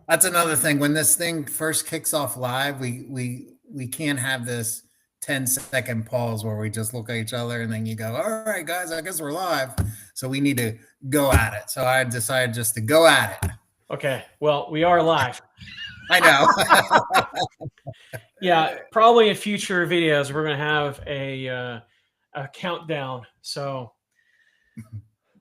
That's another thing. When this thing first kicks off live, we can't have this 10-second pause where we just look at each other and then you go, "All right, guys, I guess we're live." So we need to go at it. So I decided just to go at it. Okay, well, we are live. I know. Yeah, probably in future videos we're gonna have a countdown. So,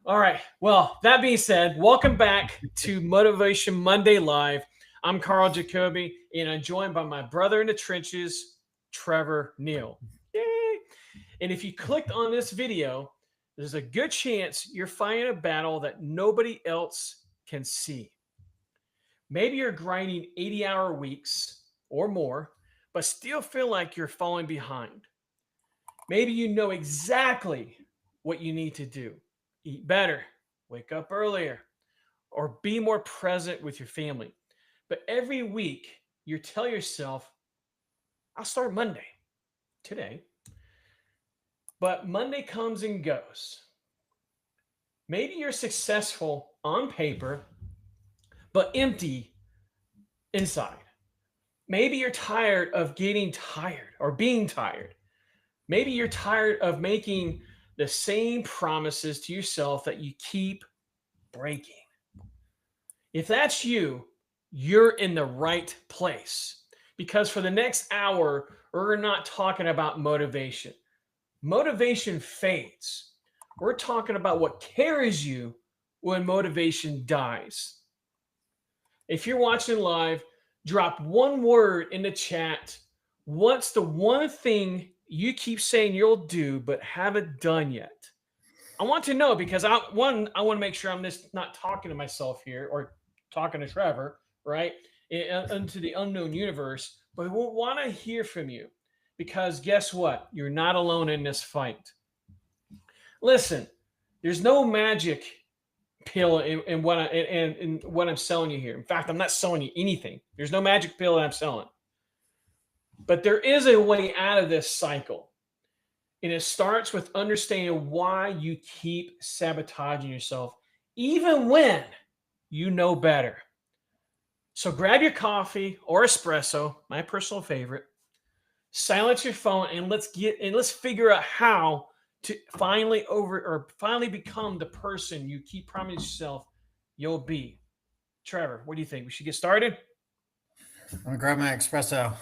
all right. Well, that being said, welcome back to Motivation Monday Live. I'm Karl Jacobi, and I'm joined by my brother in the trenches, Trevor Neill. Yay! And if you clicked on this video, there's a good chance you're fighting a battle that nobody else can see. Maybe you're grinding 80-hour weeks or more, but still feel like you're falling behind. Maybe you know exactly what you need to do: eat better, wake up earlier, or be more present with your family. But every week, you tell yourself, I'll start Monday, today. But Monday comes and goes. Maybe you're successful on paper, but empty inside. Maybe you're tired of getting tired or being tired. Maybe you're tired of making the same promises to yourself that you keep breaking. If that's you, you're in the right place. Because for the next hour, we're not talking about motivation. Motivation fades. We're talking about what carries you when motivation dies. If you're watching live, drop one word in the chat. What's the one thing you keep saying you'll do but haven't done yet? I want to know because I want to make sure I'm just not talking to myself here or talking to Trevor, right? Into the unknown universe, but we want to hear from you because guess what? You're not alone in this fight. Listen, there's no magic pill in what I'm selling you here. In fact, I'm not selling you anything. There's no magic pill that I'm selling. But there is a way out of this cycle. And it starts with understanding why you keep sabotaging yourself, even when you know better. So grab your coffee or espresso, my personal favorite, silence your phone, and let's figure out how to finally become the person you keep promising yourself you'll be. Trevor, what do you think? We should get started? I'm gonna grab my espresso.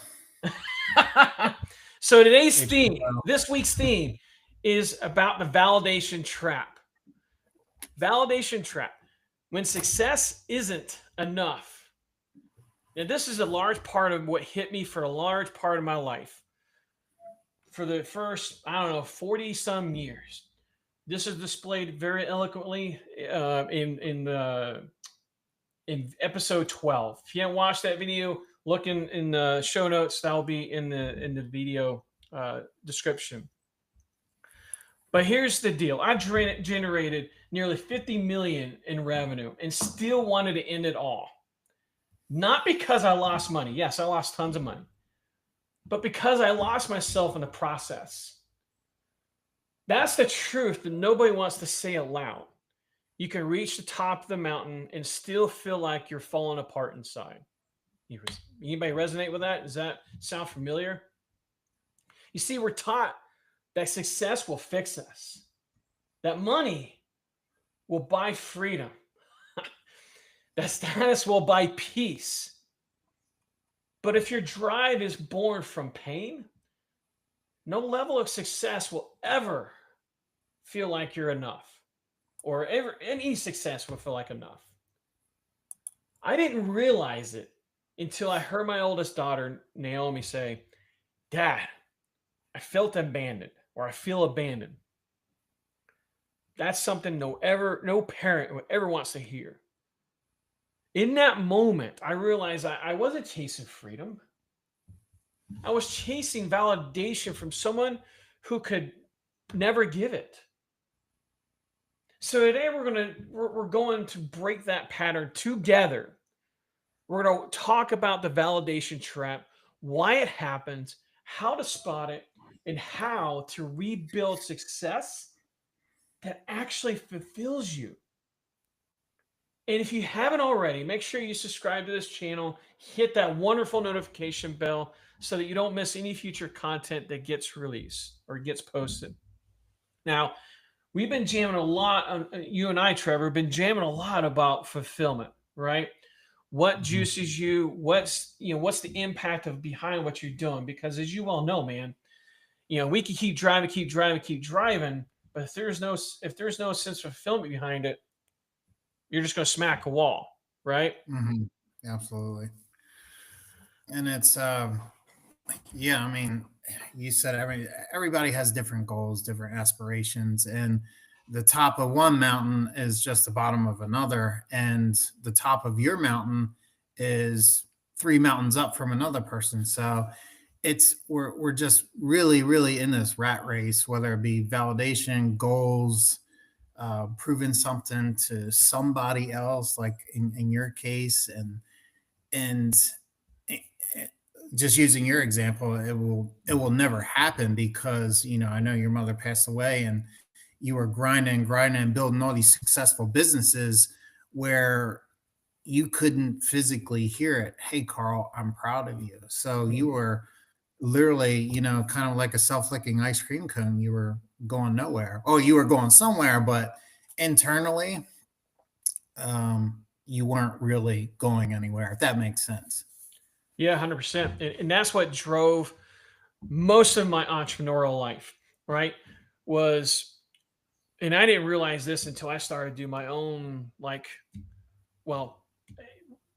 So today's theme, H2O. this week's theme, is about the validation trap. Validation trap. When success isn't enough. Now, this is a large part of what hit me for a large part of my life. For the first, I don't know, 40 some years. This is displayed very eloquently in episode 12. If you haven't watched that video, look in the show notes. That'll be in the video description. But here's the deal: I generated nearly 50 million in revenue and still wanted to end it all. Not because I lost money. Yes, I lost tons of money, but because I lost myself in the process. That's the truth that nobody wants to say aloud. You can reach the top of the mountain and still feel like you're falling apart inside. Anybody resonate with that? Does that sound familiar? You see, we're taught that success will fix us, that money will buy freedom, that status will buy peace. But if your drive is born from pain, no level of success will ever feel like you're enough, or ever any success will feel like enough. I didn't realize it until I heard my oldest daughter, Naomi, say, Dad, I felt abandoned, or I feel abandoned. That's something no parent ever wants to hear. In that moment, I realized I wasn't chasing freedom. I was chasing validation from someone who could never give it. So today we're going to break that pattern together. We're going to talk about the validation trap, why it happens, how to spot it, and how to rebuild success that actually fulfills you. And if you haven't already, make sure you subscribe to this channel, hit that wonderful notification bell so that you don't miss any future content that gets released or gets posted. Now, we've been jamming a lot on you and I, Trevor, been jamming a lot about fulfillment, right? What Mhm. juices you, what's the impact of behind what you're doing? Because as you well know, man, we can keep driving, keep driving, keep driving, but if there's no sense of fulfillment behind it, you're just going to smack a wall, right? Mhm. Absolutely. And it's yeah, I mean, you said everybody has different goals, different aspirations, and the top of one mountain is just the bottom of another, and the top of your mountain is three mountains up from another person. So it's we're just really in this rat race, whether it be validation, goals, proving something to somebody else, like in your case, and eh, eh, just using your example, it will never happen because I know your mother passed away and you were grinding and building all these successful businesses where you couldn't physically hear it. Hey, Karl, I'm proud of you. So you were literally, kind of like a self-licking ice cream cone. You were going nowhere. Oh, you were going somewhere, but internally, you weren't really going anywhere, if that makes sense. Yeah, 100%. And that's what drove most of my entrepreneurial life, right? Was, and I didn't realize this until I started to do my own, well,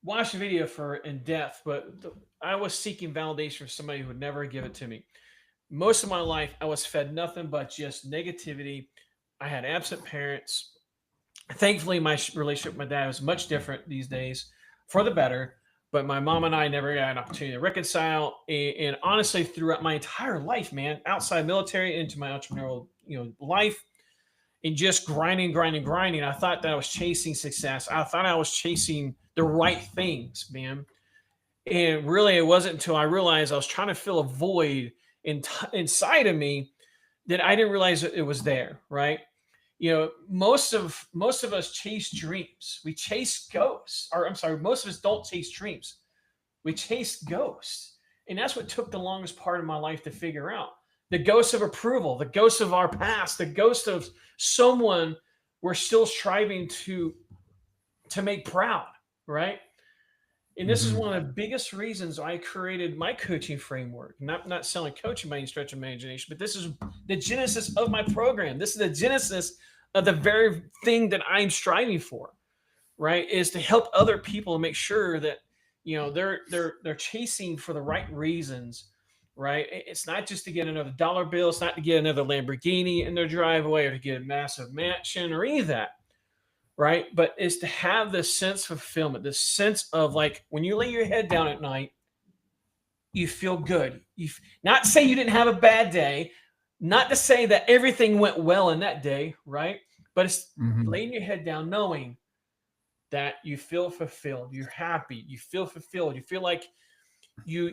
watch the video for in depth, but I was seeking validation from somebody who would never give it to me. Most of my life, I was fed nothing but just negativity. I had absent parents. Thankfully, my relationship with my dad was much different these days for the better. But my mom and I never got an opportunity to reconcile. And honestly, throughout my entire life, man, outside military into my entrepreneurial, life, and just grinding, I thought that I was chasing success. I thought I was chasing the right things, man. And really, it wasn't until I realized I was trying to fill a void inside of me that I didn't realize it was there. Right? Most of us chase dreams. We chase ghosts. Or I'm sorry, most of us don't chase dreams. We chase ghosts. And that's what took the longest part of my life to figure out. The ghost of approval, the ghost of our past, the ghost of someone we're still striving to make proud, right? And this is Mhm. one of the biggest reasons I created my coaching framework. Not selling coaching by any stretch of imagination, but this is the genesis of my program. This is the genesis of the very thing that I'm striving for, right? Is to help other people make sure that they're chasing for the right reasons, right? It's not just to get another dollar bill, it's not to get another Lamborghini in their driveway or to get a massive mansion or any of that, right? But is to have this sense of fulfillment, this sense of like when you lay your head down at night, you feel good. Not to say you didn't have a bad day, not to say that everything went well in that day, right? But it's Mhm. laying your head down knowing that you feel fulfilled, you're happy, you feel fulfilled, you feel like you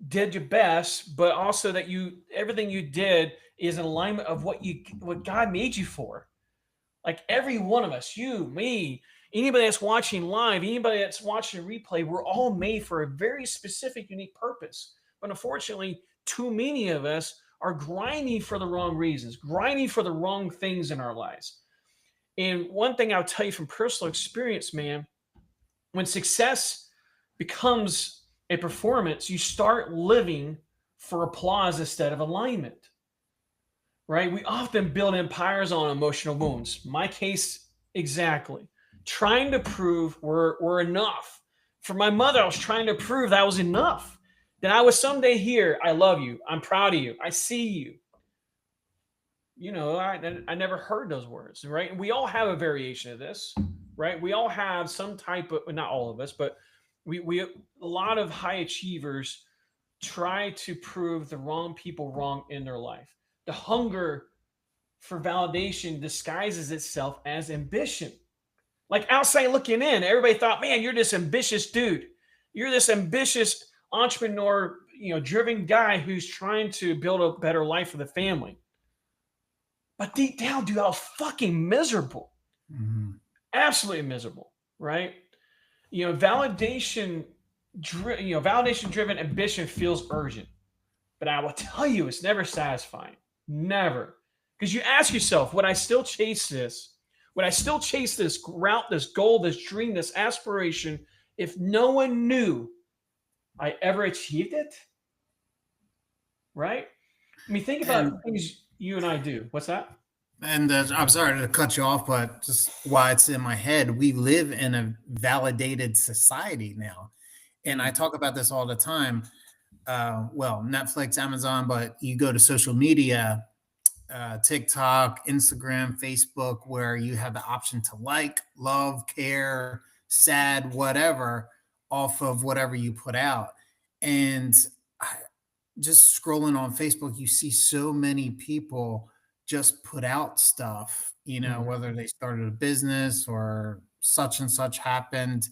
did your best, but also that you everything you did is in alignment of what God made you for. Like every one of us, you, me, anybody that's watching live, anybody that's watching a replay, we're all made for a very specific, unique purpose. But unfortunately, too many of us are grinding for the wrong reasons, grinding for the wrong things in our lives. And one thing I'll tell you from personal experience, man, when success becomes a performance, you start living for applause instead of alignment, right? We often build empires on emotional wounds. My case, exactly. Trying to prove we're enough. For my mother, I was trying to prove that I was enough. That I was someday here. I love you. I'm proud of you. I see you. I never heard those words, right? And we all have a variation of this, right? We all have some type of, not all of us, but we a lot of high achievers try to prove the wrong people wrong in their life. The hunger for validation disguises itself as ambition. Like outside looking in, everybody thought, man, you're this ambitious dude. You're this ambitious entrepreneur, driven guy who's trying to build a better life for the family. But deep down, dude, I was fucking miserable. Mhm. absolutely miserable, right? Validation, validation driven ambition feels urgent, but I will tell you, it's never satisfying, never. Because you ask yourself, would I still chase this? Would I still chase this route, this goal, this dream, this aspiration, if no one knew I ever achieved it? Right? I mean, think about And things you and I do. What's that? I'm sorry to cut you off, but just why it's in my head, we live in a validated society now. And I talk about this all the time. Well, Netflix, Amazon, but you go to social media, TikTok, Instagram, Facebook, where you have the option to like, love, care, sad, whatever, off of whatever you put out. And just scrolling on Facebook, you see so many people just put out stuff, Mhm. whether they started a business or such and such happened.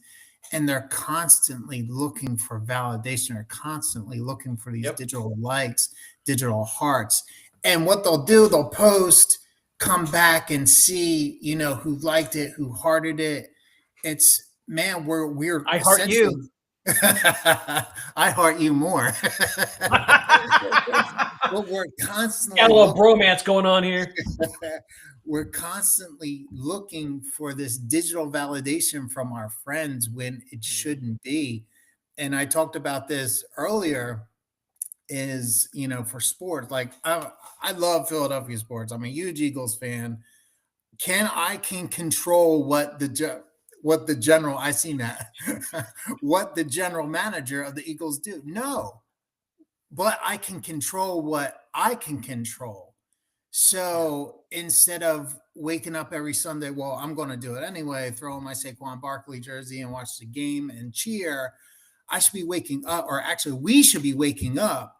And they're constantly looking for validation, or constantly looking for these Yep. digital likes, digital hearts. And what they'll do, they'll post, come back and see, who liked it, who hearted it. It's, man, we're I heart essentially you. I heart you more. But we're Got constantly a little looking bromance going on here. we're constantly looking for this digital validation from our friends when it shouldn't be. And I talked about this earlier is, for sports, like I love Philadelphia sports. I'm a huge Eagles fan. I can control what the general I seen that what the general manager of the Eagles do. No, but I can control what I can control. Yeah. So instead of waking up every Sunday, well, I'm going to do it anyway, throw on my Saquon Barkley jersey and watch the game and cheer. I should be waking up, or actually, we should be waking up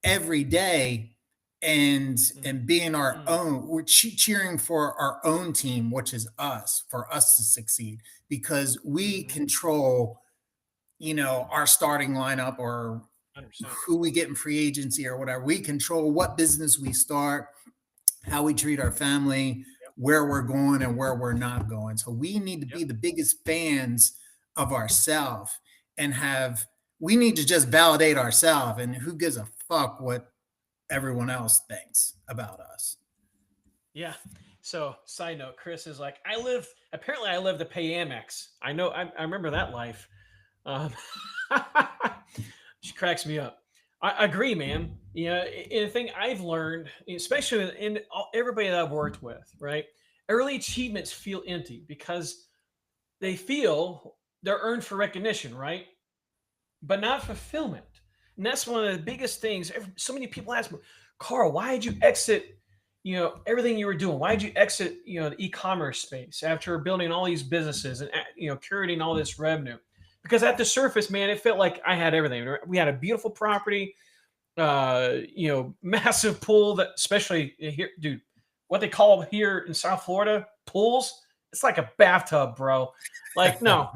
every day and being our Mm. own. We're cheering for our own team, which is us, for us to succeed, because we Mhm. control, our starting lineup, or 100%. who we get in free agency or whatever. We control what business we start, how we treat our family, Yep. where we're going and where we're not going. So we need to Yep. be the biggest fans of ourselves, and we need to just validate ourselves, and who gives a fuck what everyone else thinks about us. Yeah. So, side note, Chris is like, apparently, I live to pay Amex. I know, I remember that life. Um, she cracks me up. I agree, man. And the thing I've learned, especially in everybody that I've worked with, right? Early achievements feel empty because they feel they're earned for recognition, right? But not fulfillment. And that's one of the biggest things. So many people ask me, Karl, why did you exit, everything you were doing? Why did you exit, the e-commerce space after building all these businesses and, curating all this revenue? Because at the surface, man, it felt like I had everything. We had a beautiful property, massive pool that, especially here, dude, what they call here in South Florida, pools. It's like a bathtub, bro. Like, no,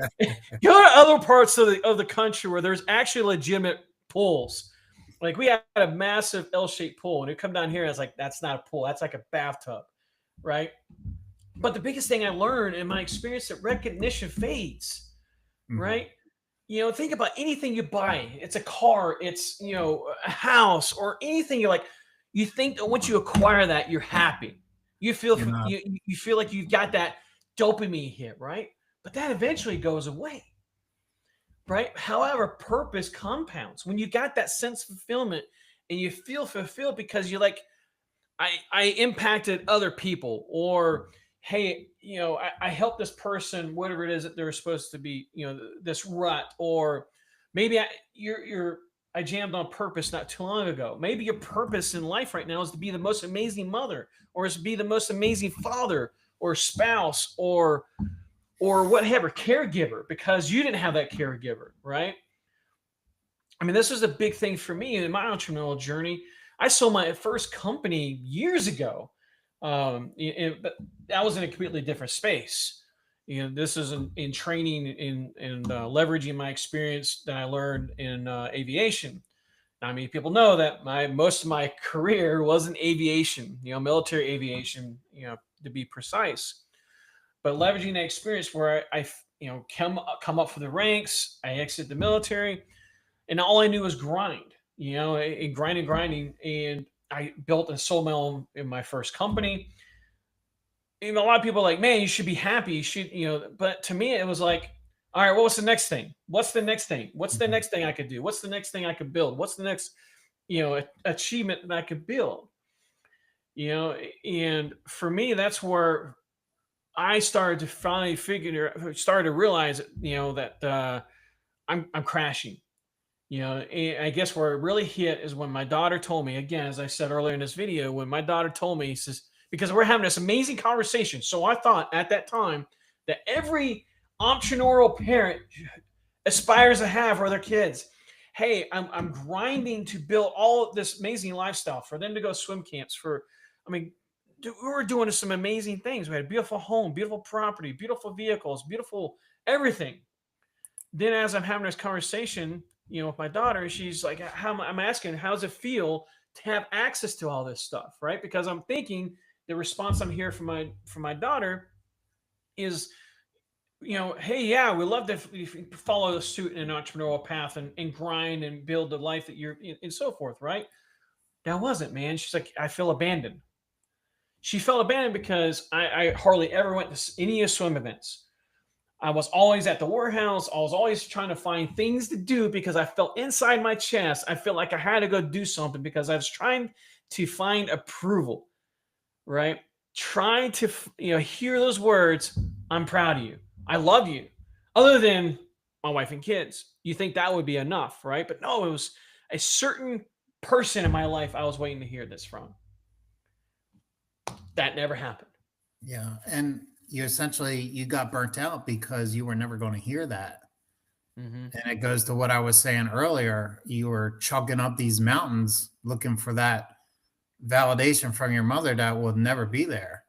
go to other parts of the country where there's actually legitimate pools. Like we had a massive L-shaped pool, and you come down here, and it's like that's not a pool, that's like a bathtub, right? But the biggest thing I learned in my experience that recognition fades, Mhm. right? Think about anything you buy. It's a car, it's a house, or anything. You think that once you acquire that, you're happy. You feel You're not. you feel like you've got that dopamine hit, right? But that eventually goes away, right? However, purpose compounds. When you got that sense of fulfillment and you feel fulfilled because you're like, I impacted other people, or hey, I helped this person, whatever it is that they're supposed to be, this rut, or maybe I jammed on purpose not too long ago. Maybe your purpose in life right now is to be the most amazing mother, or is to be the most amazing father, or spouse, or whatever, caregiver, because you didn't have that caregiver, right? I mean, this was a big thing for me in my entrepreneurial journey. I sold my first company years ago, but that was in a completely different space. This is in training and leveraging my experience that I learned in aviation. I mean, people know that most of my career was in aviation, military aviation, to be precise. but leveraging that experience where I come up for the ranks, I exit the military, and all I knew was grind. And grinding, and I built and sold my own in my first company. And a lot of people are like, man, you should be happy. You should, but to me, it was like, all right, what's the next thing? What's the next thing? What's the next thing I could do? What's the next thing I could build? What's the next, achievement that I could build? And for me, that's where I started to finally started to realize, that I'm crashing. And I guess where it really hit is when my daughter told me, again, as I said earlier in this video, when my daughter told me, says, because we're having this amazing conversation. So I thought at that time that every entrepreneurial parent aspires to have for their kids. Hey, I'm grinding to build all of this amazing lifestyle for them to go swim camps. We were doing some amazing things. We had a beautiful home, beautiful property, beautiful vehicles, beautiful everything. Then as I'm having this conversation, with my daughter, she's like, I'm asking, how does it feel to have access to all this stuff, right? Because I'm thinking the response I'm hearing from my daughter is, hey, yeah, we love to follow the suit in an entrepreneurial path and grind and build the life that you're in, and so forth, right? That wasn't, man. She's like, I feel abandoned. She felt abandoned because I hardly ever went to any swim events. I was always at the warehouse. I was always trying to find things to do because I felt inside my chest. I felt like I had to go do something because I was trying to find approval, right? Trying to, hear those words. I'm proud of you. I love you. Other than my wife and kids, you think that would be enough, right? But no, it was a certain person in my life I was waiting to hear this from. That never happened. Yeah. And you got burnt out because you were never going to hear that. Mm-hmm. And it goes to what I was saying earlier. You were chugging up these mountains looking for that validation from your mother that will never be there.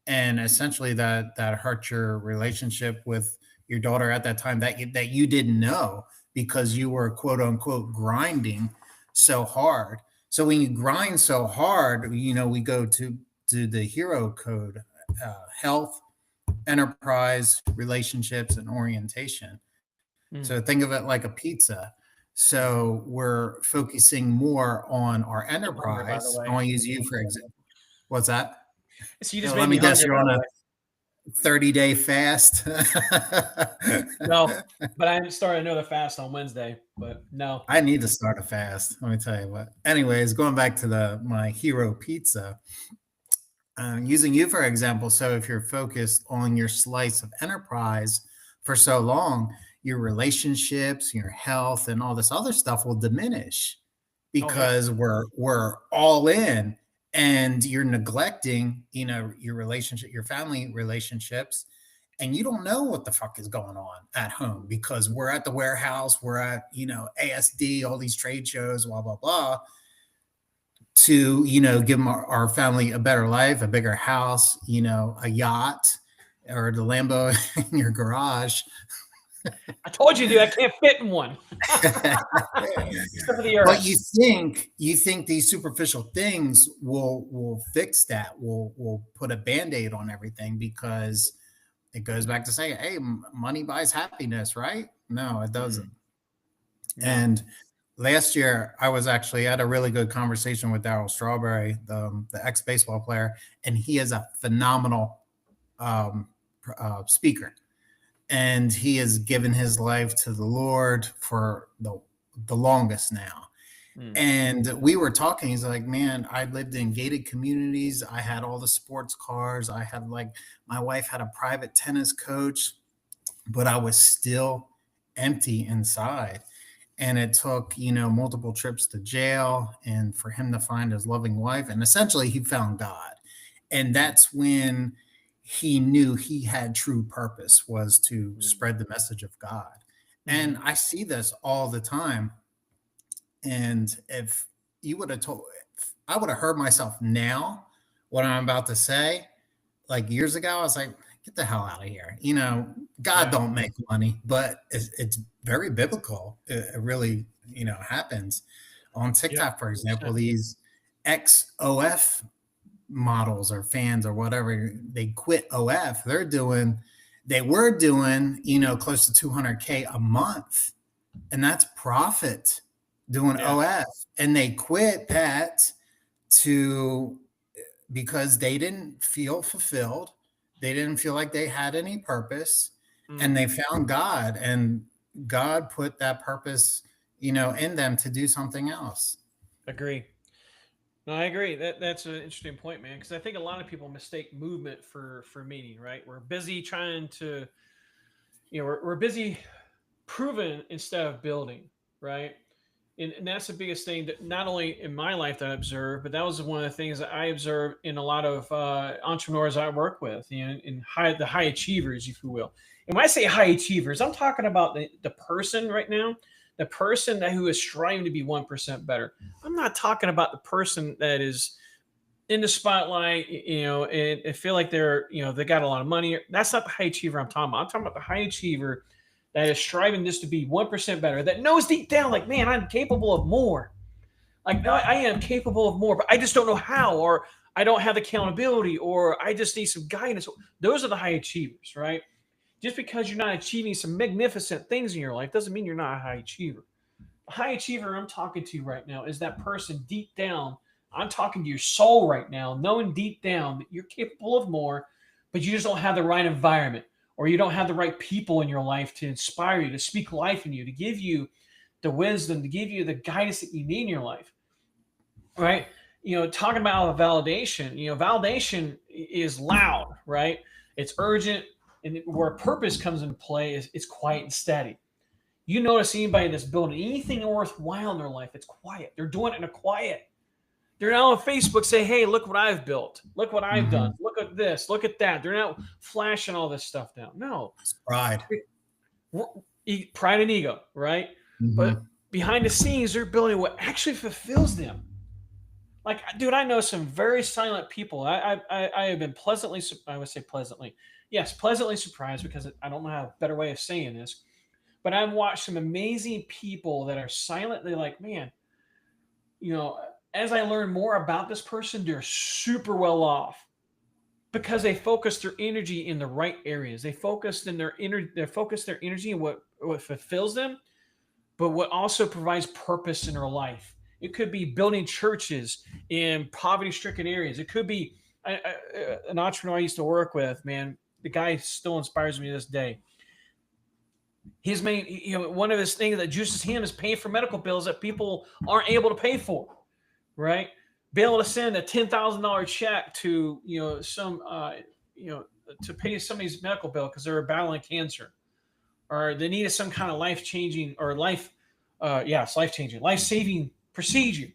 And essentially that hurt your relationship with your daughter at that time that you didn't know because you were quote unquote grinding so hard. So when you grind so hard, we go to the hero code, health, enterprise, relationships, and orientation. So think of it like a pizza. So we're focusing more on our enterprise. I want to use you for example. What's that? So you just let me guess, you're on a 30-day fast. No, but I started another fast on Wednesday, but no. I need to start a fast. Let me tell you what. Anyways, going back to my hero pizza, using you for example. So if you're focused on your slice of enterprise for so long, your relationships, your health, and all this other stuff will diminish because we're all in, and you're neglecting, your relationship, your family relationships, and you don't know what the fuck is going on at home because we're at the warehouse, we're at, ASD, all these trade shows, blah, blah, blah, to, give our family a better life, a bigger house, a yacht, or the Lambo in your garage. I told you, dude, I can't fit in one. But you think these superficial things will fix that, will put a Band-Aid on everything, because it goes back to saying, hey, money buys happiness, right? No, it doesn't. And last year, I was actually at a really good conversation with Darryl Strawberry, the ex-baseball player, and he is a phenomenal speaker. And he has given his life to the Lord for the longest now. And we were talking, he's like, man, I lived in gated communities. I had all the sports cars. I had my wife had a private tennis coach, but I was still empty inside. And it took, multiple trips to jail and for him to find his loving wife. And essentially he found God. And that's when he knew he had true purpose, was to spread the message of God. And I see this all the time. And if you would have I would have heard myself now, what I'm about to say, like years ago, I was like, get the hell out of here. God don't make money, but it's very biblical. It really, happens on TikTok, for example, these XOF models or fans or whatever, they quit OF. They were doing, close to 200K a month, and that's profit doing Yeah. OF. And they quit Pat because they didn't feel fulfilled. They didn't feel like they had any purpose, and they found God, and God put that purpose, in them to do something else. Agree. No, I agree. That's an interesting point, man. Because I think a lot of people mistake movement for meaning. Right? We're busy trying to, we're busy proving instead of building. Right? And that's the biggest thing that not only in my life that I observed, but that was one of the things that I observed in a lot of entrepreneurs I work with, in the high achievers, if you will. And when I say high achievers, I'm talking about the person right now, the person who is striving to be 1% better. I'm not talking about the person that is in the spotlight, and feel like they got a lot of money. That's not the high achiever I'm talking about. I'm talking about the high achiever that is striving just to be 1% better, that knows deep down, like, man, I'm capable of more. Like, I am capable of more, but I just don't know how, or I don't have accountability, or I just need some guidance. Those are the high achievers, right? Just because you're not achieving some magnificent things in your life doesn't mean you're not a high achiever. The high achiever I'm talking to right now is that person deep down. I'm talking to your soul right now, knowing deep down that you're capable of more, but you just don't have the right environment, or you don't have the right people in your life to inspire you, to speak life in you, to give you the wisdom, to give you the guidance that you need in your life. Right? Talking about validation, validation is loud, right? It's urgent, and where purpose comes into play is it's quiet and steady. You notice anybody that's building anything worthwhile in their life, it's quiet. They're doing it in a quiet. They're now on Facebook say, hey, look what I've built. Look what I've done. Look at this. Look at that. They're not flashing all this stuff down. No. It's pride. Pride and ego, right? But behind the scenes, they're building what actually fulfills them. Like, dude, I know some very silent people. I have been pleasantly, I would say pleasantly, yes, pleasantly surprised, because I don't know how a better way of saying this, but I've watched some amazing people that are silent. They're like, man, as I learn more about this person, they're super well off because they focus their energy in the right areas. They focus their energy in what fulfills them, but what also provides purpose in their life. It could be building churches in poverty-stricken areas. It could be an entrepreneur I used to work with. Man, the guy still inspires me to this day. His main, one of his things that juices him is paying for medical bills that people aren't able to pay for. Right? Be able to send a $10,000 check to to pay somebody's medical bill because they're battling cancer, or they needed some kind of life-changing or life-saving procedure.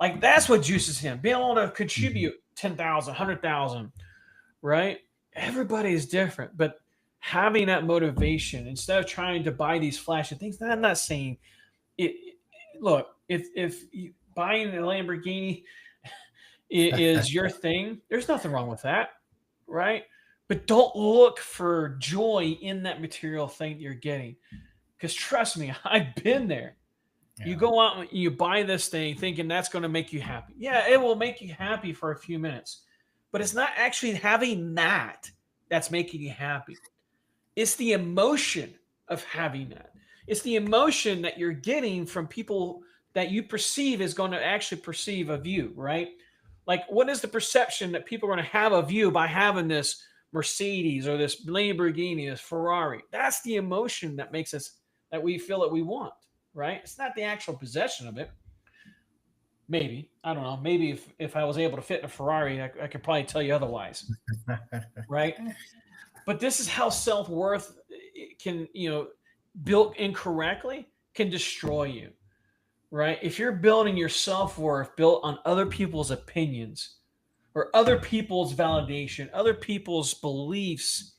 Like, that's what juices him. Being able to contribute 10,000, 100,000, right? Everybody is different, but having that motivation instead of trying to buy these flashy things. I'm not saying it. Look, if buying a Lamborghini is your thing, there's nothing wrong with that, right? But don't look for joy in that material thing that you're getting, because trust me, I've been there. Yeah. You go out and you buy this thing thinking that's going to make you happy. Yeah, it will make you happy for a few minutes, but it's not actually having that's making you happy. It's the emotion of having that. It's the emotion that you're getting from people that you perceive is going to actually perceive of you, right? Like, what is the perception that people are going to have of you by having this Mercedes or this Lamborghini, this Ferrari? That's the emotion that makes us, that we feel that we want, right? It's not the actual possession of it. Maybe, I don't know. Maybe if I was able to fit in a Ferrari, I could probably tell you otherwise, right? But this is how self-worth can, built incorrectly, can destroy you. Right? If you're building your self-worth built on other people's opinions or other people's validation, other people's beliefs,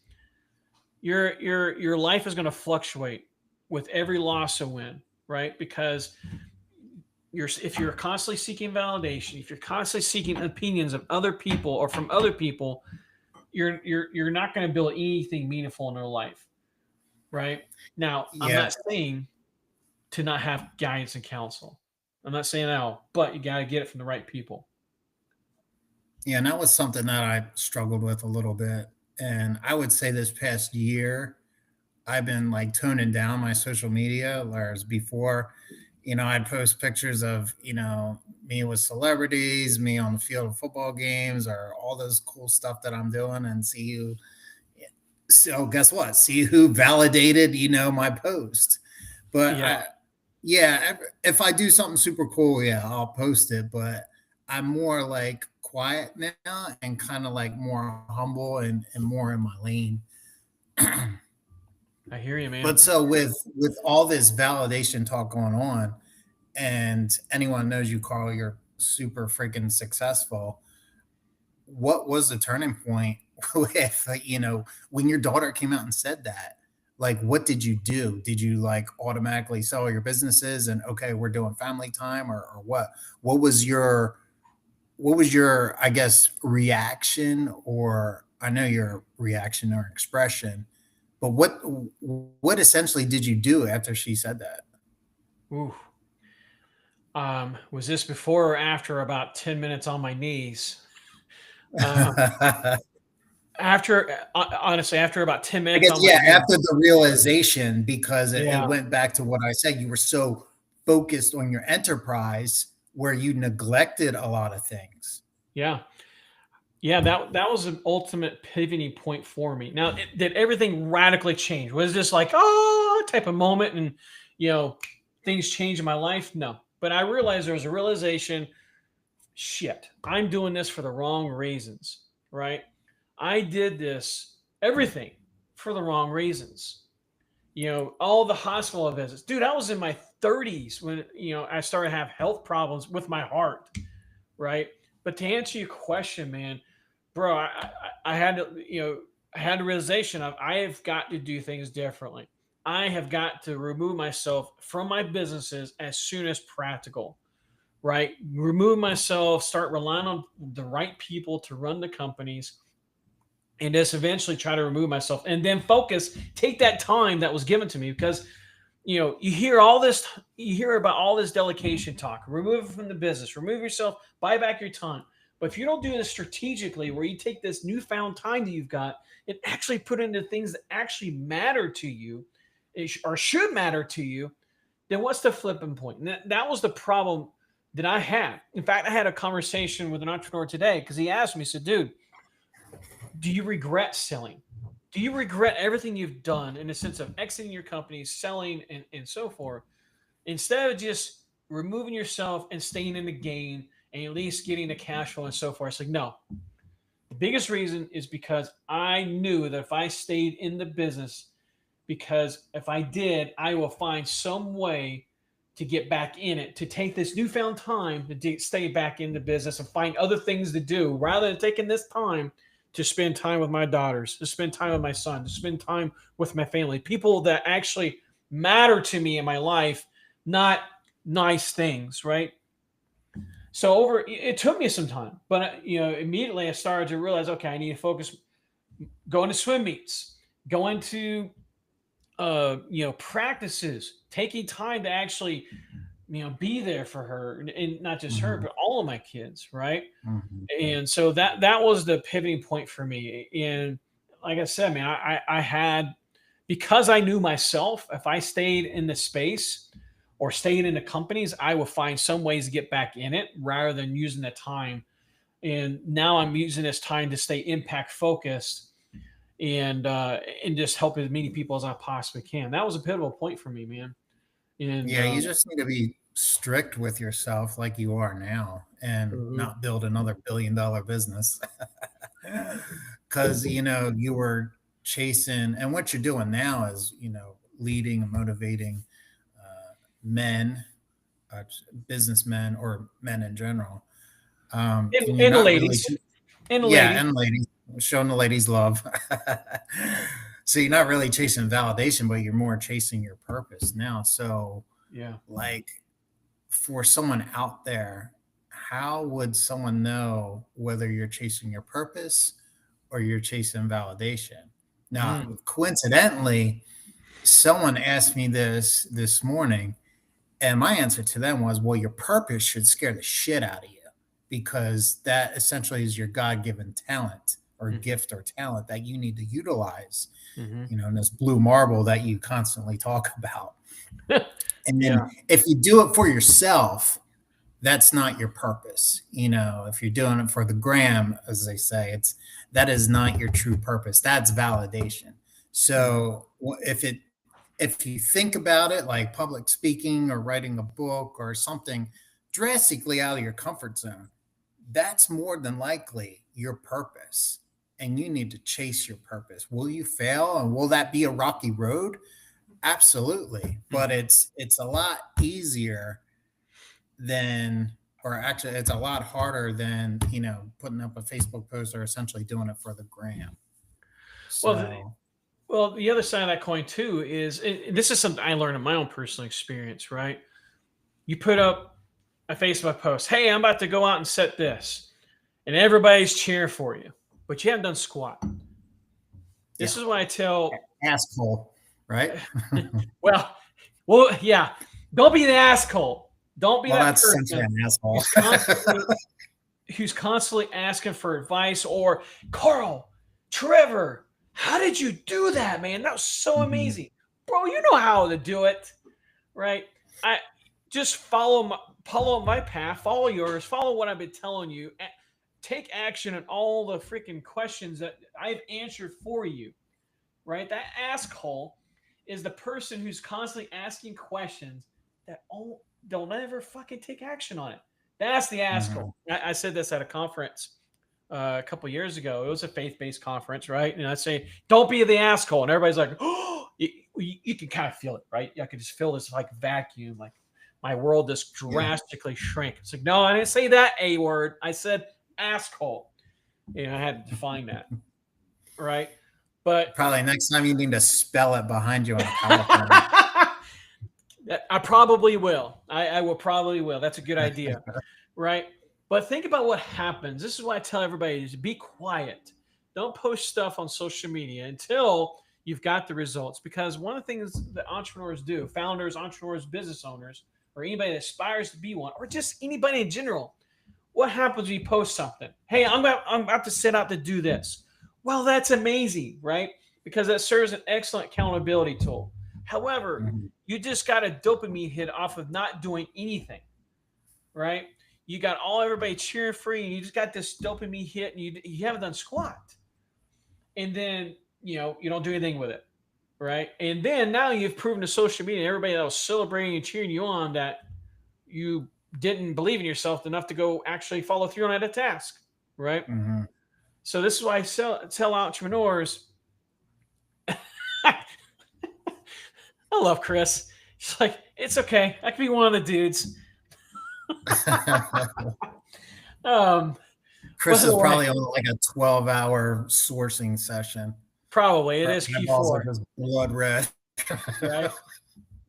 your life is going to fluctuate with every loss or win, right? Because if you're constantly seeking validation, if you're constantly seeking opinions of other people or from other people, you're not going to build anything meaningful in their life, right? Now, I'm not saying to not have guidance and counsel. I'm not saying that, but you got to get it from the right people. Yeah, and that was something that I struggled with a little bit. And I would say this past year, I've been like toning down my social media, whereas before, I'd post pictures of, me with celebrities, me on the field of football games, or all this cool stuff that I'm doing, and see who. So guess what? See who validated, my post. But Yeah, yeah, if I do something super cool, yeah, I'll post it. But I'm more like quiet now and kind of like more humble and more in my lane. I hear you, man. But so with all this validation talk going on, and anyone knows you, Karl, you're super freaking successful. What was the turning point with when your daughter came out and said that? Like, what did you do? Did you like automatically sell your businesses and okay, we're doing family time, or what? What was your I guess reaction, or I know your reaction or expression, but what essentially did you do after she said that? Ooh. Was this before or after about 10 minutes on my knees? Um, after, honestly, after about 10 I minutes guess, on my yeah, knees. after the realization, because it Yeah, went back to what I said, you were so focused on your enterprise where you neglected a lot of things. yeah, yeah. That was an ultimate pivoting point for me. Now, did everything radically change? Was this like oh type of moment, and you know things changed in my life? No, but I realized there was a realization. Shit, I'm doing this for the wrong reasons, right? I did this everything for the wrong reasons. All the hospital visits. Dude, I was in my 30s when, I started to have health problems with my heart, right? But to answer your question, man, bro, I had to, I had a realization of I have got to do things differently. I have got to remove myself from my businesses as soon as practical, right? Remove myself, start relying on the right people to run the companies, and just eventually try to remove myself and then focus, take that time that was given to me because you hear all this, you hear about all this delegation talk, remove it from the business, remove yourself, buy back your time. But if you don't do this strategically, where you take this newfound time that you've got and actually put into things that actually matter to you or should matter to you, then what's the flipping point? And that was the problem that I had. In fact, I had a conversation with an entrepreneur today because he asked me, he said, dude, do you regret selling? Do you regret everything you've done in the sense of exiting your company, selling, and so forth, instead of just removing yourself and staying in the game and at least getting the cash flow and so forth? It's like, no. The biggest reason is because I knew that if I stayed in the business, because if I did, I will find some way to get back in it, to take this newfound time to stay back in the business and find other things to do rather than taking this time to spend time with my daughters, to spend time with my son, to spend time with my family, people that actually matter to me in my life, not nice things, right? So it took me some time, but immediately I started to realize, okay, I need to focus, going to swim meets, going to practices, taking time to actually, be there for her, and not just her, Mhm, but all of my kids, right? mhm. And so that was the pivoting point for me. And like I said, man, I had, because I knew myself, if I stayed in the space or stayed in the companies, I would find some ways to get back in it rather than using the time. And now I'm using this time to stay impact focused and just help as many people as I possibly can. That was a pivotal point for me, man. And Yeah, you just need to be strict with yourself like you are now and Mhm. not build another billion-dollar business. Because, you were chasing, and what you're doing now is, leading and motivating men, uh, businessmen, or men in general. And you're and the not really, ladies, and the yeah, ladies, and ladies, showing the ladies love. So you're not really chasing validation, but you're more chasing your purpose now. So, yeah. like, for someone out there, how would someone know whether you're chasing your purpose or you're chasing validation? Now, Mm. coincidentally, someone asked me this morning, and my answer to them was, well, your purpose should scare the shit out of you. because that essentially is your God-given talent or Mhm. gift or talent that you need to utilize, Mhm. in this blue marble that you constantly talk about. And Yeah. then if you do it for yourself, that's not your purpose. If you're doing it for the gram, as they say, that is not your true purpose. That's validation. Mhm. So if you think about it like public speaking or writing a book or something drastically out of your comfort zone, that's more than likely your purpose. And you need to chase your purpose. Will you fail? And will that be a rocky road? Absolutely. But Mhm. it's a lot easier than, or actually it's a lot harder than, putting up a Facebook post or essentially doing it for the gram. Well, So the other side of that coin too is this is something I learned in my own personal experience. Right, you put up a Facebook post, "Hey, I'm about to go out and set this," and everybody's cheering for you, but you haven't done squat. This yeah, is what I tell. asshole, right? well, well, yeah. Don't be the asshole. Don't be Well, that that's essentially person an asshole. who's constantly asking for advice or Karl, Trevor, how did you do that, man? That was so Mhm. amazing. Bro, you know how to do it, right? I just follow my path, follow yours, follow what I've been telling you. Take action on all the freaking questions that I've answered for you, right? That asshole is the person who's constantly asking questions that they'll never fucking take action on it. That's the Mhm. asshole. I said this at a conference a couple years ago. It was a faith-based conference, right? And I say, "Don't be the asshole," and everybody's like, "Oh," you can kind of feel it, right? I could just feel this like vacuum, like my world just Yeah. drastically shrink. It's like, no, I didn't say that a word. I said asshole. I had to define that, right? But Probably next time you need to spell it behind you on a PowerPoint. I probably will. I will probably will. That's a good idea, right? But think about what happens. This is why I tell everybody is be quiet. Don't post stuff on social media until you've got the results. Because one of the things that entrepreneurs do, founders, entrepreneurs, business owners, or anybody that aspires to be one, or just anybody in general, what happens when you post something? Hey, I'm about to set out to do this. Well, that's amazing, right? Because that serves an excellent accountability tool. However, Mhm. you just got a dopamine hit off of not doing anything, right? You got everybody cheering for you, and you just got this dopamine hit, and you haven't done squat, and then you don't do anything with it, right? And then now you've proven to social media, everybody that was celebrating and cheering you on, that you didn't believe in yourself enough to go actually follow through on that task, right? Mhm. So this is why I tell entrepreneurs. I love Chris. She's like, it's okay. I could be one of the dudes. Um, by Chris is the way, probably on like a 12-hour sourcing session. probably it Her is eyeballs are Q4, just blood red. right?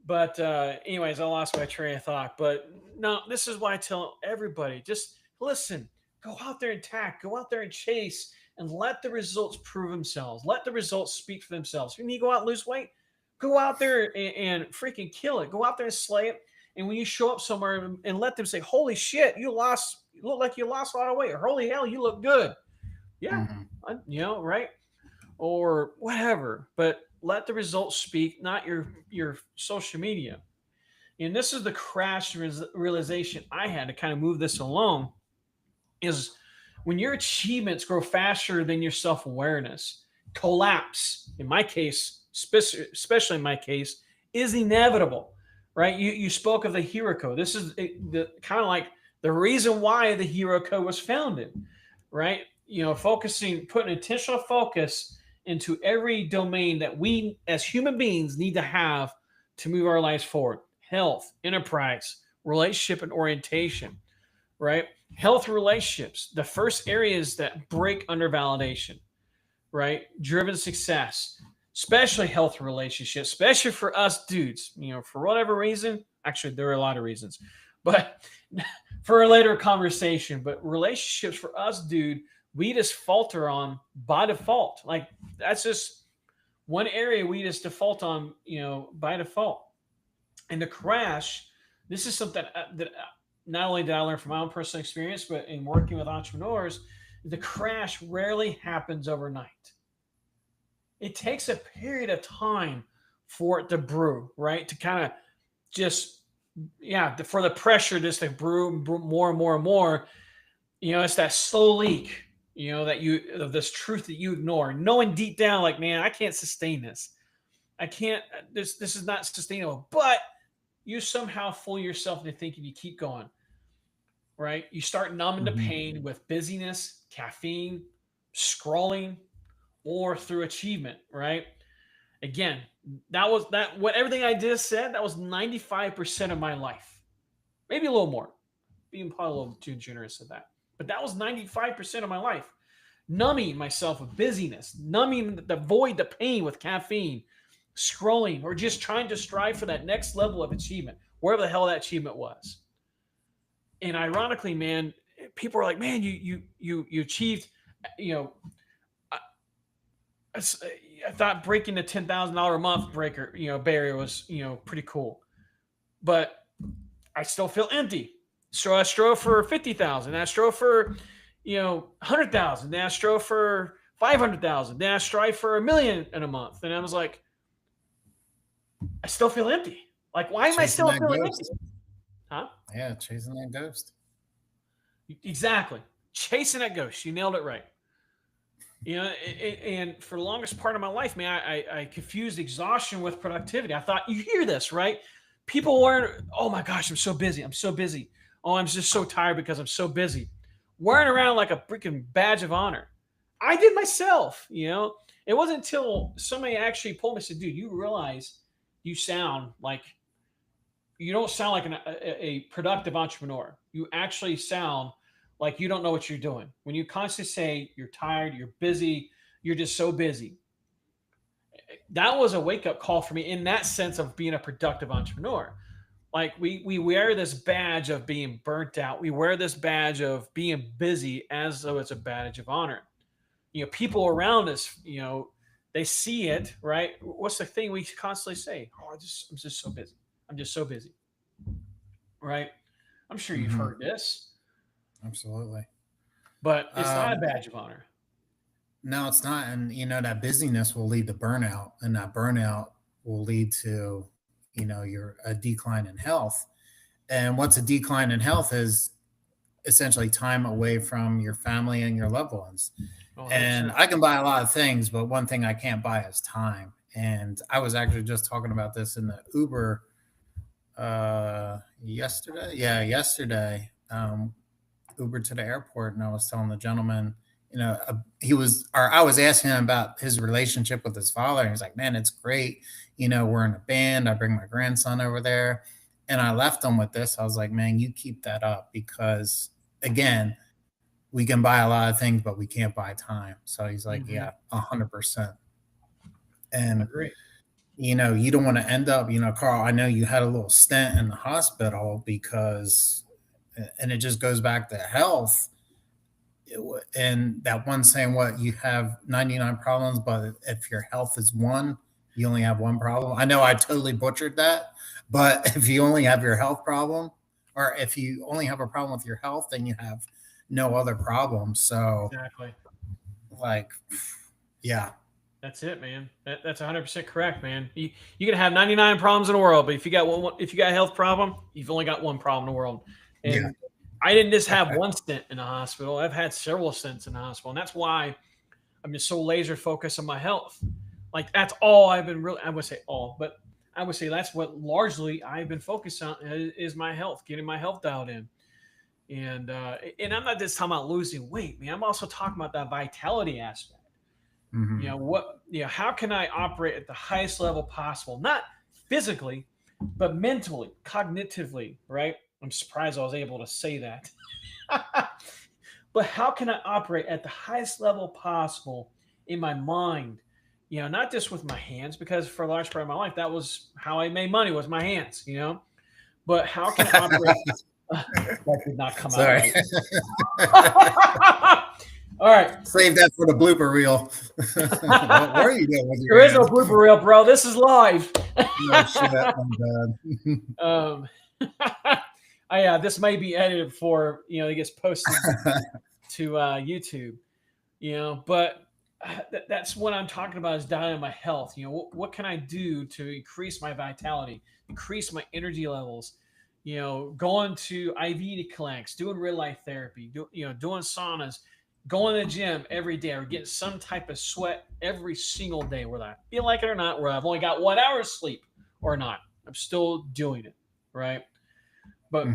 But anyways, I lost my train of thought. But no, this is why I tell everybody: just listen, go out there and tack, go out there and chase, and let the results prove themselves. Let the results speak for themselves. When you go out and lose weight, go out there and freaking kill it. Go out there and slay it. And when you show up somewhere and let them say, "Holy shit, you look like you lost a lot of weight," or "Holy hell, you look good." Yeah, Mhm. right? Or whatever. But let the results speak, not your social media. And this is the crash realization I had to kind of move this along is when your achievements grow faster than your self-awareness, collapse, in my case, especially in my case, is inevitable, right? You spoke of the hero code. This is the kind of like the reason why the hero code was founded, right? Putting intentional focus into every domain that we as human beings need to have to move our lives forward: health, enterprise, relationship, and orientation, right? Health, relationships, the first areas that break under validation, right? Driven success, especially health relationships, especially for us dudes, for whatever reason. Actually, there are a lot of reasons, but for a later conversation. But relationships for us, dude, we just falter on by default. Like that's just one area we just default on, by default. And the crash, this is something that not only did I learn from my own personal experience, but in working with entrepreneurs, the crash rarely happens overnight. It takes a period of time for it to brew, right? To kind of just, for the pressure just to brew more and more and more. It's that slow leak, of this truth that you ignore, knowing deep down, like, man, I can't sustain this. I can't, this is not sustainable, but you somehow fool yourself into thinking you keep going, right? You start numbing the pain with busyness, caffeine, scrolling, or through achievement, right? Again, what everything I just said, that was 95% of my life. Maybe a little more. Being probably a little too generous at that. But that was 95% of my life. Numbing myself with busyness, numbing the void, the pain with caffeine, scrolling, or just trying to strive for that next level of achievement, wherever the hell that achievement was. And ironically, man, people are like, man, you achieved, I thought breaking the $10,000 a month barrier was, pretty cool, but I still feel empty. So I strove for 50,000. I strove for, 100,000. Then I strove for 500,000. Then I strive for $1 million in a month. And I was like, I still feel empty. Like, why am I still feeling empty? Huh? Yeah, chasing that ghost. Exactly. Chasing that ghost. You nailed it right. And for the longest part of my life, man, I confused exhaustion with productivity. I thought, you hear this, right? People weren't, oh my gosh, I'm so busy. I'm so busy. Oh, I'm just so tired because I'm so busy. Wearing around like a freaking badge of honor. I did myself, It wasn't until somebody actually pulled me and said, dude, you realize you don't sound like a productive entrepreneur. You actually sound like you don't know what you're doing. When you constantly say you're tired, you're busy, you're just so busy. That was a wake-up call for me in that sense of being a productive entrepreneur. Like we wear this badge of being burnt out. We wear this badge of being busy as though it's a badge of honor. People around us, they see it, right? What's the thing we constantly say? Oh, I'm just so busy. I'm just so busy. Right? I'm sure you've heard this. Absolutely. But it's not a badge of honor. No, it's not. And, that busyness will lead to burnout, and that burnout will lead to, a decline in health. And what's a decline in health is essentially time away from your family and your loved ones. Oh, and I can buy a lot of things, but one thing I can't buy is time. And I was actually just talking about this in the Uber yesterday. Yeah, yesterday. Uber to the airport, and I was telling the gentleman, I was asking him about his relationship with his father, and he's like, man, it's great. We're in a band. I bring my grandson over there. And I left him with this. I was like, man, you keep that up, because again, we can buy a lot of things, but we can't buy time. So he's like, yeah, 100%. And, you don't want to end up, Karl, I know you had a little stint in the hospital and it just goes back to health. And that one saying, you have 99 problems, but if your health is one, you only have one problem. I know I totally butchered that, but if you only have your health problem, or if you only have a problem with your health, then you have no other problems. So exactly. Yeah. That's it, man. That's 100% correct, man. You can have 99 problems in the world, but if you got a health problem, you've only got one problem in the world. And I didn't just have one stint in the hospital. I've had several stints in the hospital. And that's why I'm just so laser focused on my health. Like, that's all I've been I would say all, but I would say that's what largely I've been focused on is my health, getting my health dialed in. And I'm not just talking about losing weight, man. I'm also talking about that vitality aspect. How can I operate at the highest level possible? Not physically, but mentally, cognitively, right? I'm surprised I was able to say that. But how can I operate at the highest level possible in my mind? Not just with my hands, because for a large part of my life, that was how I made money, was my hands, But how can I operate? That did not come out right. All right. Save that for the blooper reel. What were you doing with your hands? There is no blooper reel, bro. This is live. Oh, shit. I'm bad. This may be edited for, it gets posted to YouTube, but that's what I'm talking about is diet my health. What can I do to increase my vitality, increase my energy levels? Going to IV clinics, doing real life therapy, doing saunas, going to the gym every day, or getting some type of sweat every single day, whether I feel like it or not, where I've only got 1 hour of sleep or not. I'm still doing it, right? But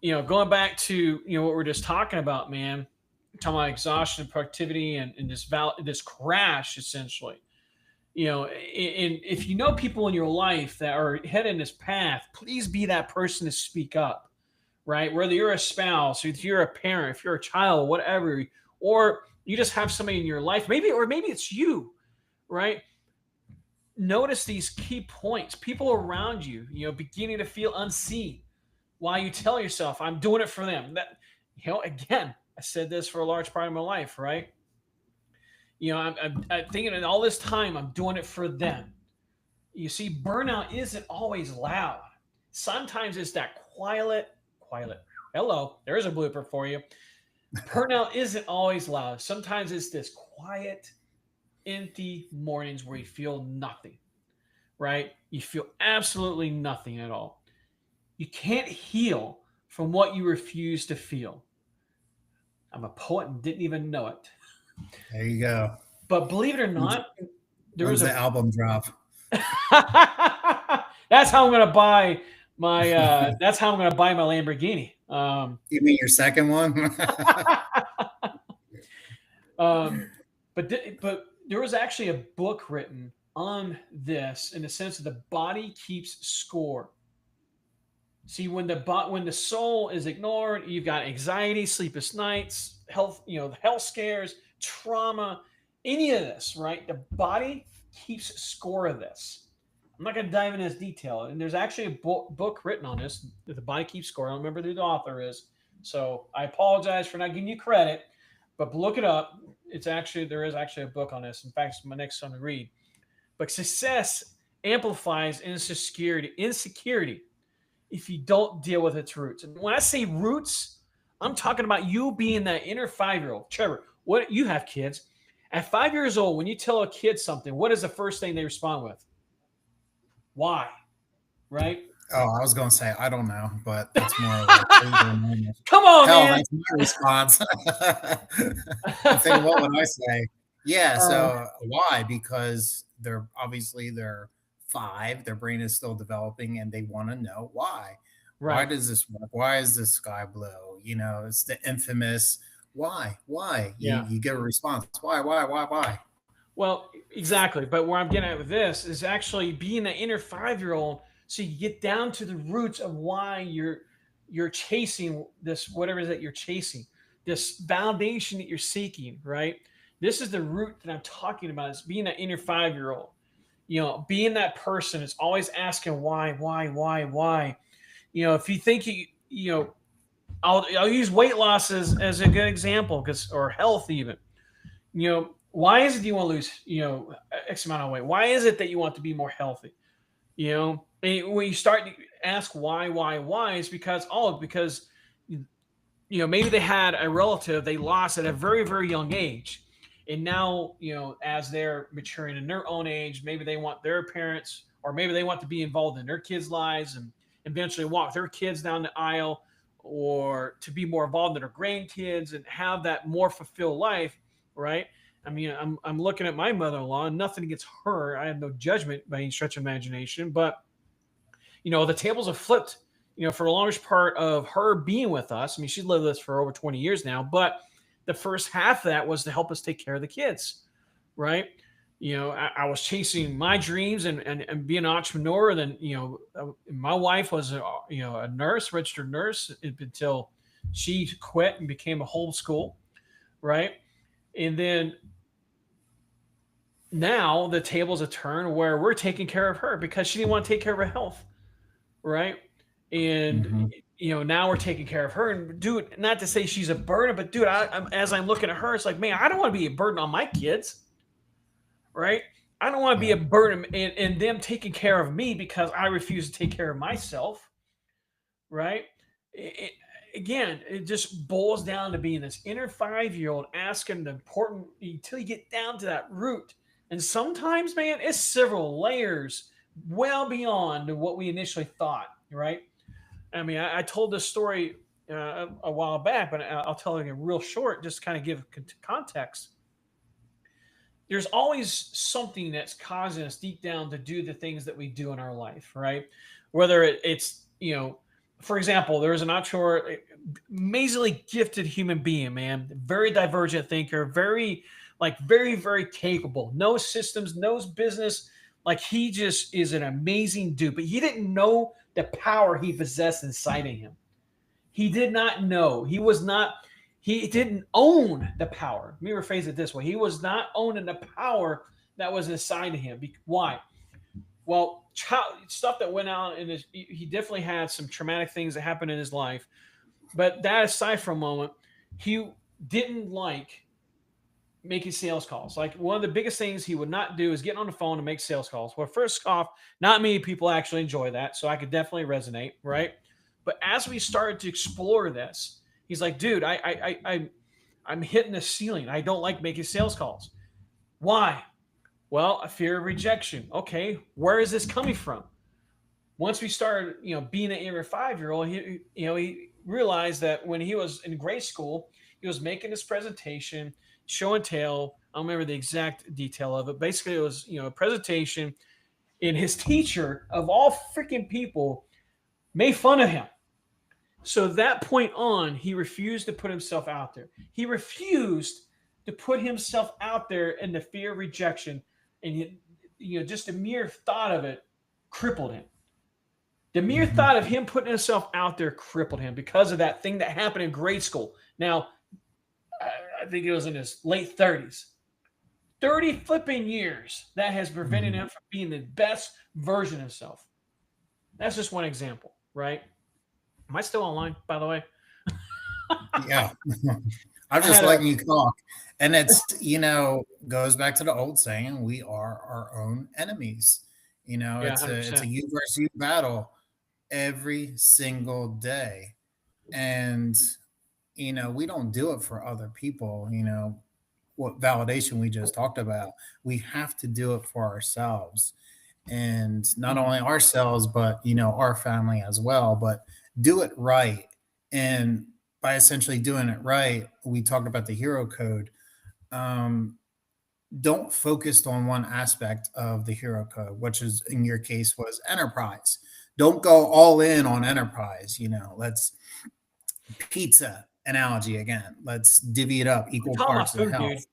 going back to what we're just talking about, man, talking about exhaustion and productivity and this crash essentially. And if you know people in your life that are heading in this path, please be that person to speak up, right? Whether you're a spouse, if you're a parent, if you're a child, whatever, or you just have somebody in your life, maybe it's you, right? Notice these key points. People around you, beginning to feel unseen while you tell yourself, I'm doing it for them. That, again, I said this for a large part of my life, right? I'm thinking in all this time, I'm doing it for them. You see, burnout isn't always loud. Sometimes it's that quiet. Hello, there's a blooper for you. Burnout isn't always loud. Sometimes it's this quiet, empty mornings where you feel nothing, right? You feel absolutely nothing at all. You can't heal from what you refuse to feel. I'm a poet and didn't even know it. There you go. But believe it or not, there was the album drop. That's how I'm gonna buy my. That's how I'm gonna buy my Lamborghini. You mean your second one? But there was actually a book written on this in the sense that the body keeps score. See, when the soul is ignored, you've got anxiety, sleepless nights, health scares, trauma, any of this, right? The body keeps score of this. I'm not going to dive into this detail. And there's actually a book written on this that the body keeps score. I don't remember who the author is. So I apologize for not giving you credit, but look it up. There is actually a book on this. In fact, it's my next one to read. But success amplifies insecurity if you don't deal with its roots. And when I say roots, I'm talking about you being that inner 5-year-old. Trevor, what you have kids. At 5 years old, when you tell a kid something, what is the first thing they respond with? Why? Right? Oh, I was going to say, I don't know, but that's more like, come on, hell, man. That's my response. I think, what would I say? Yeah, so why? Because they're 5, their brain is still developing, and they want to know why. Right. Why does this work? Why is the sky blue? It's the infamous why? You get a response. Why? Well, exactly. But where I'm getting at with this is actually being an inner 5-year-old, so you get down to the roots of why you're chasing this, whatever it is that you're chasing, this validation that you're seeking, right? This is the root that I'm talking about, is being that inner 5-year-old. Being that person is always asking why. If you think I'll use weight loss as a good example, or health even. Why is it you want to lose, X amount of weight? Why is it that you want to be more healthy? And when you start to ask why, it's because maybe they had a relative they lost at a very, very young age. And now, as they're maturing in their own age, maybe they want their parents, or maybe they want to be involved in their kids' lives and eventually walk their kids down the aisle, or to be more involved in their grandkids and have that more fulfilled life, right? I mean, I'm looking at my mother-in-law, and nothing against her. I have no judgment by any stretch of imagination, but the tables have flipped. For the longest part of her being with us. I mean, she's lived with us for over 20 years now, but the first half of that was to help us take care of the kids, right? I was chasing my dreams and being an entrepreneur. And then, my wife was a nurse, registered nurse, until she quit and became a homeschool, right? And then now the tables have turned where we're taking care of her because she didn't want to take care of her health, right? And now we're taking care of her. And dude, not to say she's a burden, but dude, as I'm looking at her, it's like, man, I don't want to be a burden on my kids, right? I don't want to be a burden in them taking care of me because I refuse to take care of myself, right? again, it just boils down to being this inner 5-year-old asking the important until you get down to that root. And sometimes, man, it's several layers well beyond what we initially thought, right? I mean, I told this story a while back, but I'll tell it real short, just to kind of give context. There's always something that's causing us deep down to do the things that we do in our life, right? Whether it's, for example, there was an offshore, amazingly gifted human being, man, very divergent thinker, very, very capable, knows systems, knows business. Like he just is an amazing dude, but he didn't know the power he possessed inside of him. He did not know. He didn't own the power. Let me rephrase it this way. He was not owning the power that was inside of him. Why? Well, stuff that went out in his, he definitely had some traumatic things that happened in his life. But that aside for a moment, he didn't like making sales calls. Like one of the biggest things he would not do is get on the phone and make sales calls. Well, first off, not many people actually enjoy that. So I could definitely resonate, right? But as we started to explore this, he's like, dude, I'm hitting the ceiling. I don't like making sales calls. Why? Well, a fear of rejection. Okay, where is this coming from? Once we started, being an inner 5-year-old, he realized that when he was in grade school, he was making this presentation, show and tell. I don't remember the exact detail of it. Basically, it was, a presentation, and his teacher, of all freaking people, made fun of him. So that point on, he refused to put himself out there. He refused to put himself out there in the fear of rejection. And, just the mere thought of it crippled him. The mere thought of him putting himself out there crippled him because of that thing that happened in grade school. Now, I think it was in his late 30s. 30 flipping years that has prevented him from being the best version of himself. That's just one example, right? Am I still online, by the way? Yeah. I'm just letting you talk. And it's, goes back to the old saying, we are our own enemies. It's a you versus you battle every single day. And, we don't do it for other people, what validation we just talked about. We have to do it for ourselves. And not only ourselves, but, our family as well. But do it right. And by essentially doing it right, we talked about the hero code. Don't focus on one aspect of the hero code, which is in your case was enterprise. Don't go all in on enterprise. Let's pizza analogy again. Let's divvy it up equal parts of health.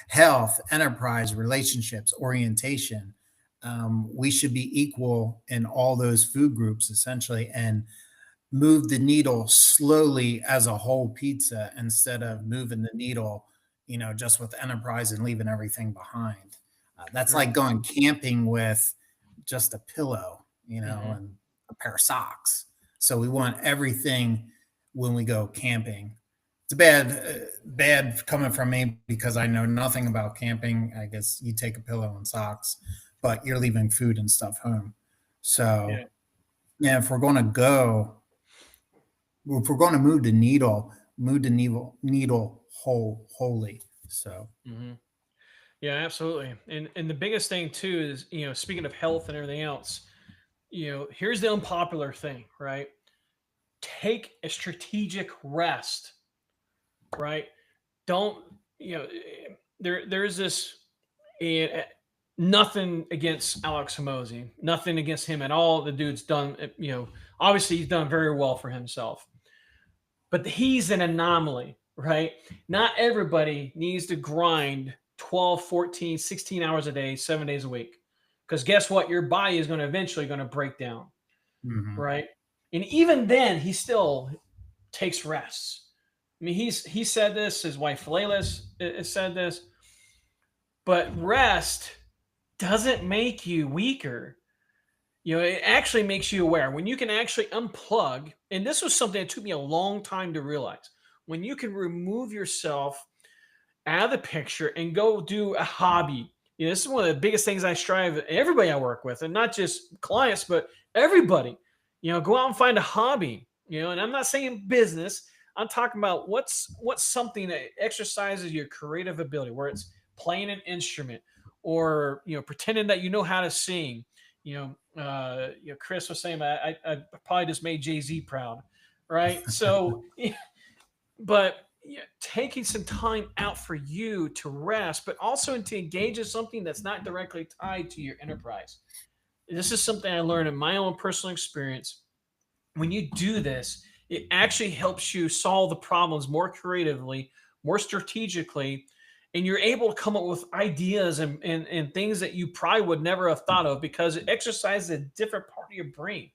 Health, enterprise, relationships, orientation. We should be equal in all those food groups essentially, and move the needle slowly as a whole pizza instead of moving the needle, just with enterprise and leaving everything behind. That's like going camping with just a pillow, and a pair of socks. So we want everything when we go camping. It's bad coming from me because I know nothing about camping. I guess you take a pillow and socks, but you're leaving food and stuff home. So if we're going to move the needle wholly. So, yeah, absolutely. And the biggest thing too is, speaking of health and everything else, here's the unpopular thing, right? Take a strategic rest, right? Don't, there's this, nothing against Alex Hormozi, nothing against him at all. The dude's done, obviously he's done very well for himself, but he's an anomaly, right? Not everybody needs to grind 12, 14, 16 hours a day, 7 days a week. Because guess what? Your body is going to eventually break down, right? And even then, he still takes rests. I mean, he said this. His wife Flaylis said this. But rest doesn't make you weaker. It actually makes you aware. When you can actually unplug, and this was something that took me a long time to realize, when you can remove yourself out of the picture and go do a hobby. This is one of the biggest things I strive everybody I work with, and not just clients, but everybody. Go out and find a hobby, And I'm not saying business. I'm talking about what's something that exercises your creative ability, where it's playing an instrument or pretending that you know how to sing. Chris was saying I probably just made Jay-Z proud, right? So, but taking some time out for you to rest, but also to engage in something that's not directly tied to your enterprise. This is something I learned in my own personal experience. When you do this, it actually helps you solve the problems more creatively, more strategically, and you're able to come up with ideas and things that you probably would never have thought of, because it exercises a different part of your brain.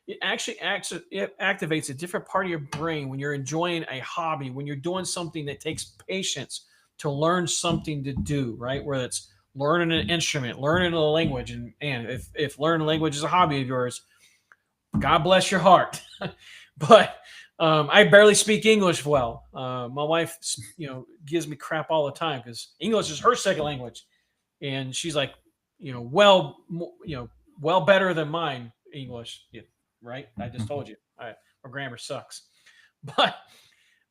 It actually activates a different part of your brain when you're enjoying a hobby, when you're doing something that takes patience to learn something to do, right? Whether it's learning an instrument, learning a language, and if learning a language is a hobby of yours, God bless your heart. But I barely speak English well. My wife, gives me crap all the time because English is her second language, and she's like, well better than mine English. Yeah, right? I just told you. All right, my grammar sucks. But